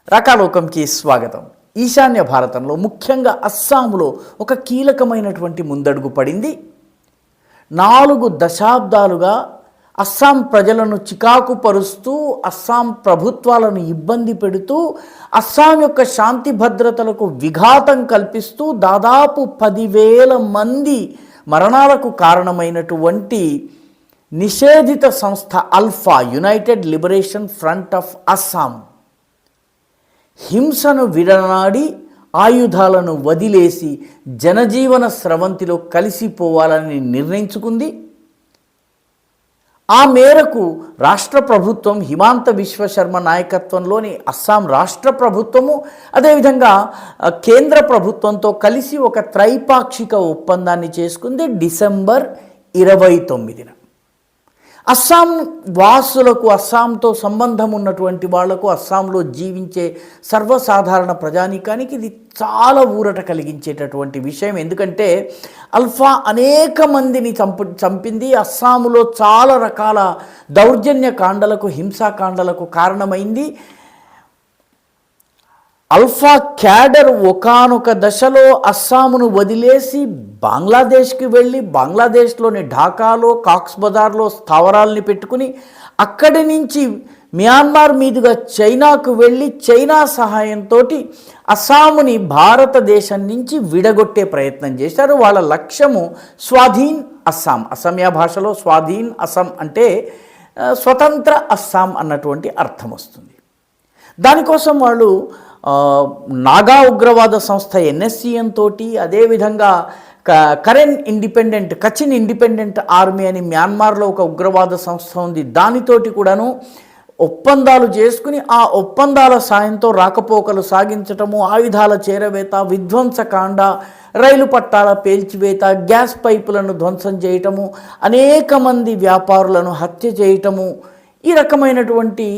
రకాలోకంకి స్వాగతం. ఈశాన్య భారతంలో ముఖ్యంగా అస్సాంలో ఒక కీలకమైనటువంటి ముందడుగు పడింది. 4 దశాబ్దాలుగా అస్సాం ప్రజలను చికాకు పరుస్తూ, అస్సాం ప్రభుత్వాలను ఇబ్బంది పెడుతూ, అస్సాం యొక్క శాంతి భద్రతలకు విఘాతం కల్పిస్తూ దాదాపు 10,000 మంది మరణాలకు కారణమైనటువంటి నిషేధిత సంస్థ alpha, United liberation front of Assam, హింసను విడనాడి ఆయుధాలను వదిలేసి జనజీవన స్రవంతిలో కలిసిపోవాలని నిర్ణయించుకుంది. ఆ మేరకు రాష్ట్ర ప్రభుత్వం హిమాంత విశ్వ శర్మ నాయకత్వంలోని అస్సాం రాష్ట్ర ప్రభుత్వము, అదేవిధంగా కేంద్ర ప్రభుత్వంతో కలిసి ఒక త్రైపాక్షిక ఒప్పందాన్ని చేసుకుంది డిసెంబర్ 29న. అస్సాం వాసులకు, అస్సాంతో సంబంధం ఉన్నటువంటి వాళ్లకు, అస్సాంలో జీవించే సర్వసాధారణ ప్రజానీకానికి ఇది చాలా ఊరట కలిగించేటటువంటి విషయం. ఎందుకంటే అల్ఫా అనేక మందిని చంపింది. అస్సాంలో చాలా రకాల దౌర్జన్య కాండలకు, హింసాకాండలకు కారణమైంది. అల్ఫా క్యాడర్ ఒకానొక దశలో అస్సామును వదిలేసి బంగ్లాదేశ్కి వెళ్ళి, బంగ్లాదేశ్లోని ఢాకాలో, కాక్స్ బజార్లో స్థావరాలని పెట్టుకుని, అక్కడి నుంచి మియాన్మార్ మీదుగా చైనాకు వెళ్ళి, చైనా సహాయంతో అస్సాముని భారతదేశం నుంచి విడగొట్టే ప్రయత్నం చేశారు. వాళ్ళ లక్ష్యము స్వాధీన్ అస్సాం. అసమియా భాషలో స్వాధీన్ అస్సాం అంటే స్వతంత్ర అస్సాం అన్నటువంటి అర్థం వస్తుంది. దానికోసం వాళ్ళు నాగా ఉగ్రవాద సంస్థ NSCN తోటి, అదేవిధంగా కచిన్ ఇండిపెండెంట్ ఆర్మీ అని మ్యాన్మార్లో ఒక ఉగ్రవాద సంస్థ ఉంది, దానితోటి కూడాను ఒప్పందాలు చేసుకుని, ఆ ఒప్పందాల సాయంతో రాకపోకలు సాగించటము, ఆయుధాల చేరవేత, విధ్వంసకాండ, రైలు పట్టాల పేల్చివేత, గ్యాస్ పైపులను ధ్వంసం చేయటము, అనేక మంది వ్యాపారులను హత్య చేయటము, ఈ రకమైనటువంటి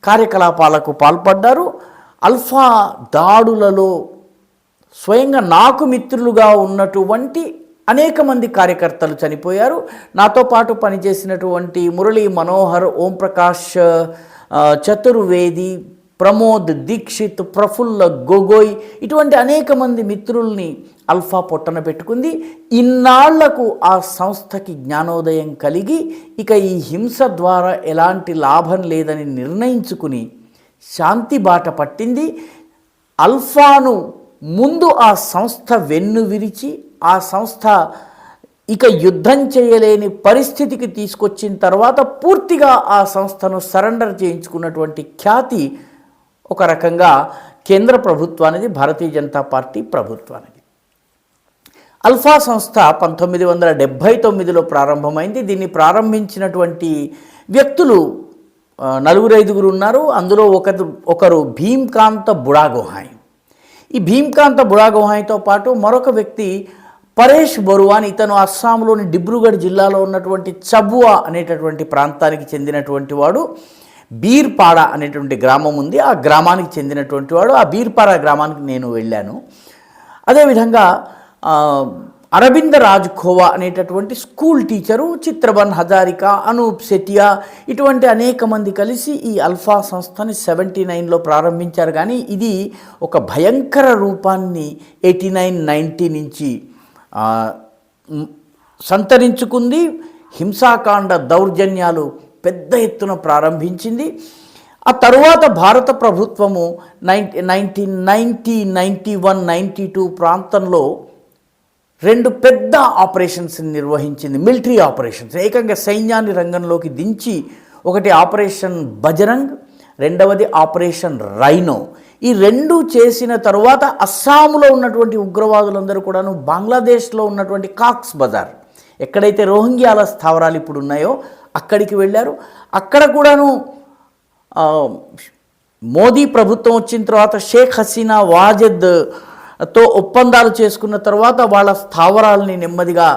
కార్యకలాపాలకు పాల్పడ్డారు. అల్ఫా దాడులలో స్వయంగా నాకు మిత్రులుగా ఉన్నటువంటి అనేక మంది కార్యకర్తలు చనిపోయారు. నాతో పాటు పనిచేసినటువంటి మురళీ మనోహర్, ఓంప్రకాష్ చతుర్వేది, ప్రమోద్ దీక్షిత్, ప్రఫుల్ల గొగోయ్, ఇటువంటి అనేక మంది మిత్రుల్ని అల్ఫా పొట్టన పెట్టుకుంది. ఇన్నాళ్లకు ఆ సంస్థకి జ్ఞానోదయం కలిగి, ఇక ఈ హింస ద్వారా ఎలాంటి లాభం లేదని నిర్ణయించుకుని శాంతి బాట పట్టింది. అల్ఫాను ముందు ఆ సంస్థ వెన్ను విరిచి, ఆ సంస్థ ఇక యుద్ధం చేయలేని పరిస్థితికి తీసుకొచ్చిన తర్వాత పూర్తిగా ఆ సంస్థను సరెండర్ చేయించుకున్నటువంటి ఖ్యాతి ఒక రకంగా కేంద్ర ప్రభుత్వానికి, భారతీయ జనతా పార్టీ ప్రభుత్వానికి. అల్ఫా సంస్థ 1979లో ప్రారంభమైంది. దీన్ని ప్రారంభించినటువంటి వ్యక్తులు 4-5 ఉన్నారు. అందులో ఒకరు భీమ్కాంత బుడాగోహాయ్. ఈ భీమ్కాంత బుడాగోహాయ్తో పాటు మరొక వ్యక్తి పరేష్ బరువాన్. ఇతను అస్సాంలోని డిబ్రూగఢ్ జిల్లాలో ఉన్నటువంటి చబువా అనేటటువంటి ప్రాంతానికి చెందినటువంటి వాడు. బీర్పాడా అనేటువంటి గ్రామం ఉంది, ఆ గ్రామానికి చెందినటువంటి వాడు. ఆ బీర్పాడా గ్రామానికి నేను వెళ్ళాను. అదేవిధంగా అరవింద రాజ్ ఖోవా అనేటటువంటి స్కూల్ టీచరు, చిత్రబన్ హజారికా, అనూప్ సెటియా, ఇటువంటి అనేక మంది కలిసి ఈ అల్ఫా సంస్థని 79లో ప్రారంభించారు. కానీ ఇది ఒక భయంకర రూపాన్ని 89-90 నుంచి సంతరించుకుంది. హింసాకాండ, దౌర్జన్యాలు పెద్ద ఎత్తున ప్రారంభించింది. ఆ తరువాత భారత ప్రభుత్వము 1990, 91, 92 ప్రాంతంలో 2 పెద్ద ఆపరేషన్స్ నిర్వహించింది, మిలిటరీ ఆపరేషన్స్. ఏకంగా సైన్యాన్ని రంగంలోకి దించి, ఒకటి ఆపరేషన్ బజరంగ్, రెండవది ఆపరేషన్ రైనో. ఈ 2 చేసిన తరువాత అస్సాంలో ఉన్నటువంటి ఉగ్రవాదులందరూ కూడాను బంగ్లాదేశ్లో ఉన్నటువంటి కాక్స్ బజార్, ఎక్కడైతే రోహింగ్యాల స్థావరాలు ఇప్పుడు ఉన్నాయో అక్కడికి వెళ్ళారు. అక్కడ కూడాను మోదీ ప్రభుత్వం వచ్చిన తర్వాత షేక్ హసీనా వాజెద్తో ఒప్పందాలు చేసుకున్న తర్వాత వాళ్ళ స్థావరాలని నెమ్మదిగా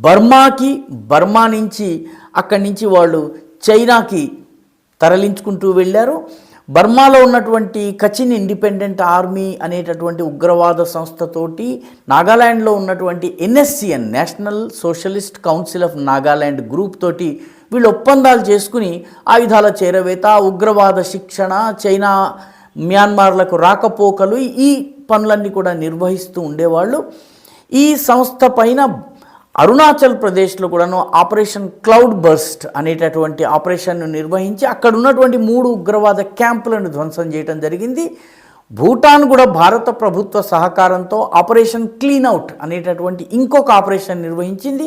బర్మా నుంచి, అక్కడి నుంచి వాళ్ళు చైనాకి తరలించుకుంటూ వెళ్ళారు. బర్మాలో ఉన్నటువంటి కచిన్ ఇండిపెండెంట్ ఆర్మీ అనేటటువంటి ఉగ్రవాద సంస్థతోటి, నాగాలాండ్లో ఉన్నటువంటి NSCN, national socialist council of Nagaland group తోటి వీళ్ళు ఒప్పందాలు చేసుకుని ఆయుధాల చేరవేత, ఉగ్రవాద శిక్షణ, చైనా మ్యాన్మార్లకు రాకపోకలు, ఈ పనులన్నీ కూడా నిర్వహిస్తూ ఉండేవాళ్ళు. ఈ సంస్థ పైన అరుణాచల్ ప్రదేశ్లో కూడాను ఆపరేషన్ క్లౌడ్ బర్స్ట్ అనేటటువంటి ఆపరేషన్ను నిర్వహించి అక్కడ ఉన్నటువంటి 3 ఉగ్రవాద క్యాంపులను ధ్వంసం చేయడం జరిగింది. భూటాన్ కూడా భారత ప్రభుత్వ సహకారంతో ఆపరేషన్ క్లీన్అవుట్ అనేటటువంటి ఇంకొక ఆపరేషన్ నిర్వహించింది.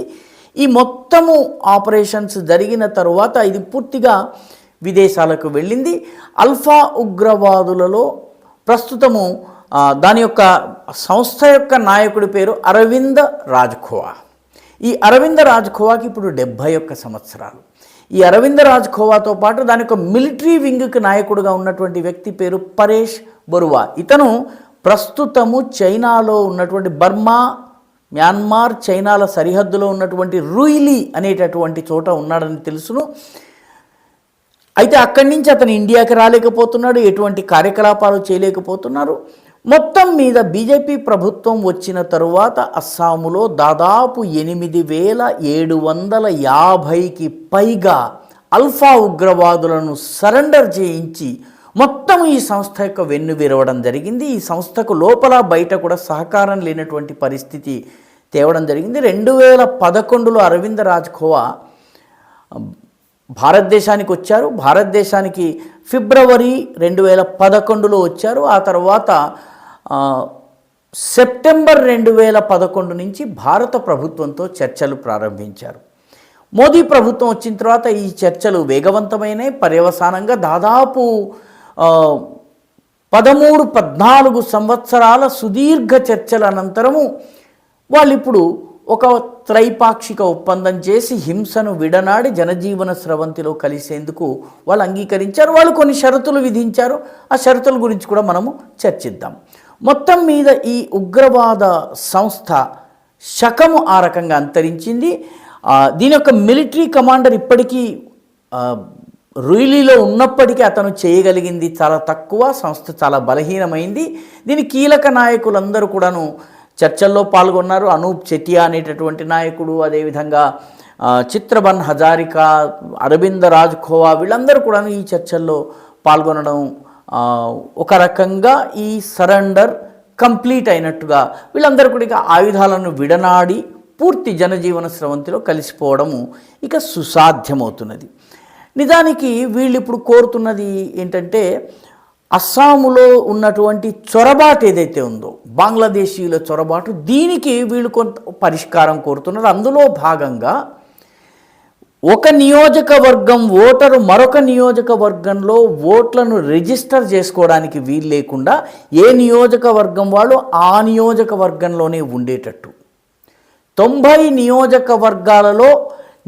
ఈ మొత్తము ఆపరేషన్స్ జరిగిన తరువాత ఇది పూర్తిగా విదేశాలకు వెళ్ళింది. అల్ఫా ఉగ్రవాదులలో ప్రస్తుతము దాని యొక్క సంస్థ యొక్క నాయకుడి పేరు అరవింద్ రాజ్ఖోవా. ఈ అరవింద్ రాజ్ఖోవాకి ఇప్పుడు 71 సంవత్సరాలు. ఈ అరవింద్ రాజ్ఖోవాతో పాటు దాని యొక్క మిలిటరీ వింగ్కి నాయకుడిగా ఉన్నటువంటి వ్యక్తి పేరు పరేష్ బరువా. ఇతను ప్రస్తుతము చైనాలో ఉన్నటువంటి బర్మా, మ్యాన్మార్, చైనాల సరిహద్దులో ఉన్నటువంటి రుయిలీ అనేటటువంటి చోట ఉన్నాడని తెలుసును. అయితే అక్కడి నుంచి అతను ఇండియాకి రాలేకపోతున్నాడు, ఎటువంటి కార్యకలాపాలు చేయలేకపోతున్నారు. మొత్తం మీద బీజేపీ ప్రభుత్వం వచ్చిన తరువాత అస్సాములో దాదాపు 8750కి పైగా అల్ఫా ఉగ్రవాదులను సరెండర్ చేయించి మొత్తం ఈ సంస్థ యొక్క వెన్ను విరవడం జరిగింది. ఈ సంస్థకు లోపల బయట కూడా సహకారం లేనటువంటి పరిస్థితి తేవడం జరిగింది. 2011లో అరవింద్ రాజ్ఖోవా భారతదేశానికి వచ్చారు. భారతదేశానికి ఫిబ్రవరి 2011లో వచ్చారు. ఆ తర్వాత సెప్టెంబర్ 2011 నుంచి భారత ప్రభుత్వంతో చర్చలు ప్రారంభించారు. మోదీ ప్రభుత్వం వచ్చిన తర్వాత ఈ చర్చలు వేగవంతమైనవి. పర్యవసానంగా దాదాపు 13-14 సంవత్సరాల సుదీర్ఘ చర్చల అనంతరము వాళ్ళు ఇప్పుడు ఒక త్రైపాక్షిక ఒప్పందం చేసి హింసను విడనాడి జనజీవన స్రవంతిలో కలిసేందుకు వాళ్ళు అంగీకరించారు. వాళ్ళు కొన్ని షరతులు విధించారు. ఆ షరతుల గురించి కూడా మనము చర్చిద్దాం. మొత్తం మీద ఈ ఉగ్రవాద సంస్థ శకము ఆ రకంగా అంతరించింది. దీని యొక్క మిలిటరీ కమాండర్ ఇప్పటికీ రుయిలీలో ఉన్నప్పటికీ అతను చేయగలిగింది చాలా తక్కువ. సంస్థ చాలా బలహీనమైంది. దీని కీలక నాయకులందరూ కూడాను చర్చల్లో పాల్గొన్నారు. అనూప్ చెటియా అనేటటువంటి నాయకుడు, అదేవిధంగా చిత్రబన్ హజారికా, అరవింద్ రాజ్ఖోవా వీళ్ళందరూ కూడా ఈ చర్చల్లో పాల్గొనడం ఒక రకంగా ఈ సరెండర్ కంప్లీట్ అయినట్టుగా వీళ్ళందరూ కూడా ఆయుధాలను విడనాడి పూర్తి జనజీవన స్రవంతిలో కలిసిపోవడము ఇక సుసాధ్యమవుతున్నది. నిజానికి వీళ్ళు ఇప్పుడు కోరుతున్నది ఏంటంటే అస్సాములో ఉన్నటువంటి చొరబాటు ఏదైతే ఉందో బంగ్లాదేశీయుల చొరబాటు, దీనికి వీళ్ళు కొంత పరిష్కారం కోరుతున్నారు. అందులో భాగంగా ఒక నియోజకవర్గం ఓటరు మరొక నియోజకవర్గంలో ఓట్లను రిజిస్టర్ చేసుకోవడానికి వీలు లేకుండా ఏ నియోజకవర్గం వాళ్ళు ఆ నియోజకవర్గంలోనే ఉండేటట్టు 90 నియోజకవర్గాలలో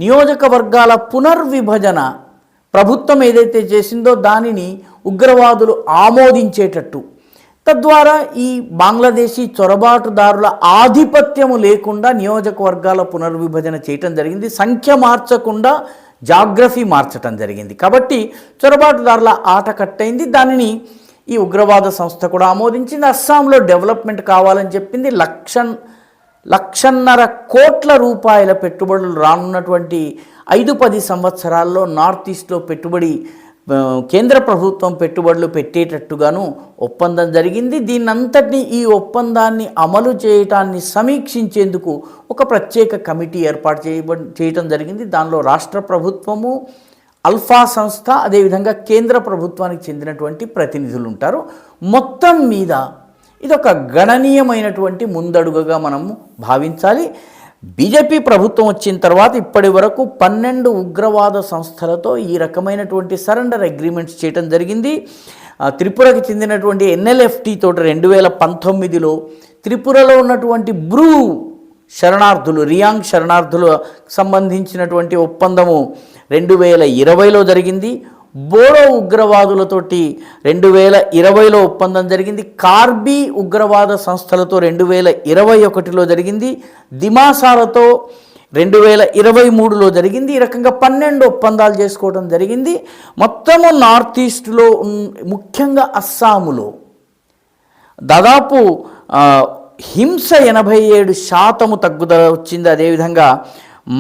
నియోజకవర్గాల పునర్విభజన ప్రభుత్వం ఏదైతే చేసిందో దానిని ఉగ్రవాదులు ఆమోదించేటట్టు, తద్వారా ఈ బంగ్లాదేశీ చొరబాటుదారుల ఆధిపత్యము లేకుండా నియోజకవర్గాల పునర్విభజన చేయటం జరిగింది. సంఖ్య మార్చకుండా జాగ్రఫీ మార్చటం జరిగింది. కాబట్టి చొరబాటుదారుల ఆట కట్టయింది. దానిని ఈ ఉగ్రవాద సంస్థ కూడా ఆమోదించింది. అస్సాంలో డెవలప్మెంట్ కావాలని చెప్పింది. 1,50,000 కోట్ల రూపాయల పెట్టుబడులు రానున్నటువంటి 5-10 సంవత్సరాల్లో నార్త్ ఈస్ట్లో కేంద్ర ప్రభుత్వం పెట్టుబడులు పెట్టేటట్టుగాను ఒప్పందం జరిగింది. దీన్నంతటినీ ఈ ఒప్పందాన్ని అమలు చేయటాన్ని సమీక్షించేందుకు ఒక ప్రత్యేక కమిటీ ఏర్పాటు చేయటం జరిగింది. దానిలో రాష్ట్ర ప్రభుత్వము, అల్ఫా సంస్థ, అదేవిధంగా కేంద్ర ప్రభుత్వానికి చెందినటువంటి ప్రతినిధులు ఉంటారు. మొత్తం మీద ఇదొక గణనీయమైనటువంటి ముందడుగుగా మనము భావించాలి. బీజేపీ ప్రభుత్వం వచ్చిన తర్వాత ఇప్పటి వరకు 12 ఉగ్రవాద సంస్థలతో ఈ రకమైనటువంటి సరెండర్ అగ్రిమెంట్స్ చేయడం జరిగింది. త్రిపురకి చెందినటువంటి ఎన్ఎల్ఎఫ్టీ తోటి 2019లో త్రిపురలో ఉన్నటువంటి బ్రూ శరణార్థులు, రియాంగ్ శరణార్థులు సంబంధించినటువంటి ఒప్పందము 2020లో జరిగింది. బోడో ఉగ్రవాదులతోటి 2020లో ఒప్పందం జరిగింది. కార్బీ ఉగ్రవాద సంస్థలతో 2021లో జరిగింది. దిమాసాలతో 2023లో జరిగింది. ఈ రకంగా 12 ఒప్పందాలు చేసుకోవడం జరిగింది. మొత్తము నార్త్ ఈస్ట్లో ముఖ్యంగా అస్సాములో దాదాపు హింస 87% తగ్గుదల వచ్చింది. అదేవిధంగా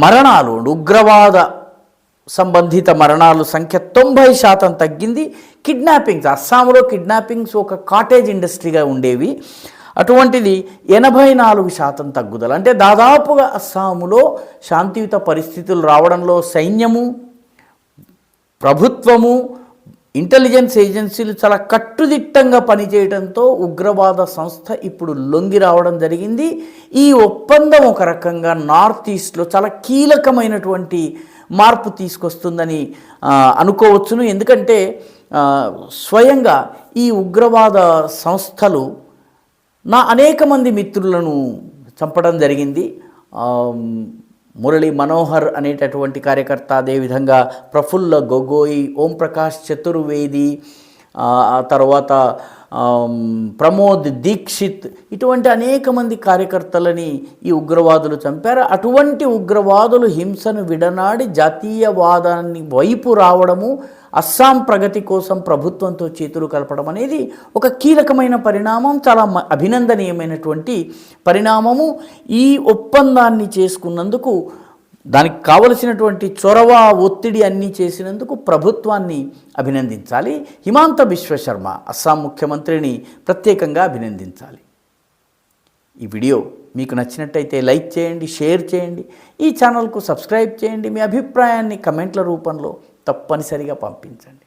మరణాలు, ఉగ్రవాద సంబంధిత మరణాలు సంఖ్య 90% తగ్గింది. కిడ్నాపింగ్స్, అస్సాంలో కిడ్నాపింగ్స్ ఒక కాటేజ్ ఇండస్ట్రీగా ఉండేవి, అటువంటిది 84% తగ్గుదల. అంటే దాదాపుగా అస్సాములో శాంతియుత పరిస్థితులు రావడంలో సైన్యము, ప్రభుత్వము, ఇంటెలిజెన్స్ ఏజెన్సీలు చాలా కట్టుదిట్టంగా పనిచేయడంతో ఉగ్రవాద సంస్థ ఇప్పుడు లొంగి రావడం జరిగింది. ఈ ఒప్పందం ఒక రకంగా నార్త్ ఈస్ట్లో చాలా కీలకమైనటువంటి మార్పు తీసుకొస్తుందని అనుకోవచ్చును. ఎందుకంటే స్వయంగా ఈ ఉగ్రవాద సంస్థలు అనేక మంది మిత్రులను చంపడం జరిగింది. మురళీ మనోహర్ అనేటటువంటి కార్యకర్త, అదేవిధంగా ప్రఫుల్ల గొగోయ్, ఓంప్రకాష్ చతుర్వేది, తర్వాత ప్రమోద్ దీక్షిత్, ఇటువంటి అనేక మంది కార్యకర్తలని ఈ ఉగ్రవాదులు చంపారు. అటువంటి ఉగ్రవాదులు హింసను విడనాడి జాతీయవాదాన్ని వైపు రావడము, అస్సాం ప్రగతి కోసం ప్రభుత్వంతో చేతులు కలపడం అనేది ఒక కీలకమైన పరిణామం, చాలా అభినందనీయమైనటువంటి పరిణామము. ఈ ఒప్పందాన్ని చేసుకున్నందుకు, దానికి కావలసినటువంటి చొరవ, ఒత్తిడి అన్నీ చేసినందుకు ప్రభుత్వాన్ని అభినందించాలి. హిమాంత బిశ్వశర్మ అస్సాం ముఖ్యమంత్రిని ప్రత్యేకంగా అభినందించాలి. ఈ వీడియో మీకు నచ్చినట్టయితే లైక్ చేయండి, షేర్ చేయండి, ఈ ఛానల్కు సబ్స్క్రైబ్ చేయండి. మీ అభిప్రాయాన్ని కమెంట్ల రూపంలో తప్పనిసరిగా పంపించండి.